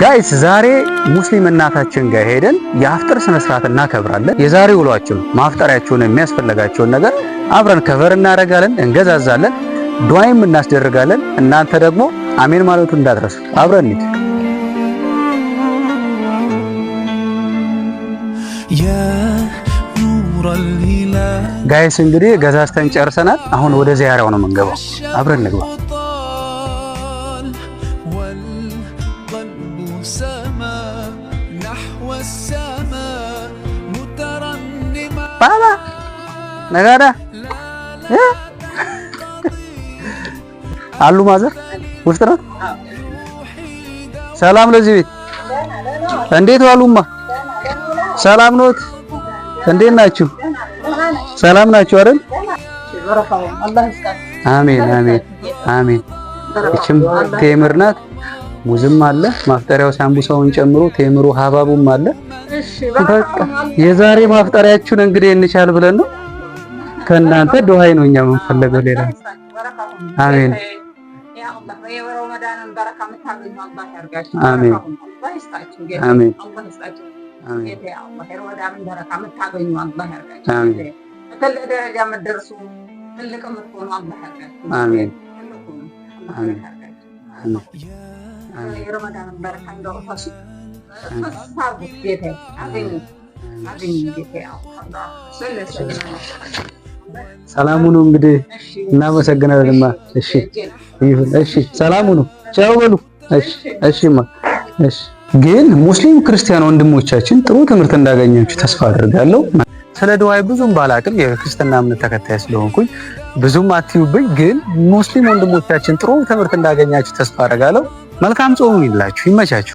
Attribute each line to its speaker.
Speaker 1: ጋይስ ዛሬ ሙስሊም እናታችን ጋር ሄደን የአፍጥር ስነ ስርዓት እናከብራለን። የዛሬ ውሏችን ማፍጠሪያቸውን የሚያስፈልጋቸውን ነገር አብረን ከቨር እናደርጋለን፣ እንገዛዛለን፣ ዱዓይም እናስደርጋለን። እናንተ ደግሞ አሜን ማለቱን እንዳትረሱ። አብረን እንሂድ። ጋይስ እንግዲህ ገዛዝተን ጨርሰናል። አሁን ወደ ዚያራው ነው የምንገባው። አብረን እንግባ። ባባ ነጋዳ አሉ ማዘር ውስጥ ነው። ሰላም ለዚህ ቤት እንዴት ዋሉማ? ሰላም ኖት? እንዴት ናችሁ? ሰላም ናችሁ አይደል? አሜን አሜን አሜን። እችም ቴምር ናት፣ ሙዝም አለ፣ ማፍጠሪያው ሳምቡሳውን ጨምሮ ቴምሩ ሀባቡም አለ። በቃ የዛሬ ማፍጠሪያችሁን እንግዲህ እንቻል ብለን ነው። ከእናንተ ዱዓይ ነው እኛ የምንፈልገው ሌላ። አሜን አሜን አሜን ሰላሙ ነው እንግዲህ እናመሰግናለንማ። እሺ ይሁን። እሺ ሰላሙ ነው። ቻው በሉ። እሺ እሺማ። እሺ ግን ሙስሊም ክርስቲያን ወንድሞቻችን ጥሩ ትምህርት እንዳገኛችሁ ተስፋ አደርጋለሁ። ስለ ዱዓይ ብዙም ባላቅም የክርስትና እምነት ተከታይ ስለሆንኩኝ ብዙም አትዩብኝ። ግን ሙስሊም ወንድሞቻችን ጥሩ ትምህርት እንዳገኛችሁ ተስፋ አደርጋለሁ። መልካም ጾም ይላችሁ፣ ይመቻችሁ።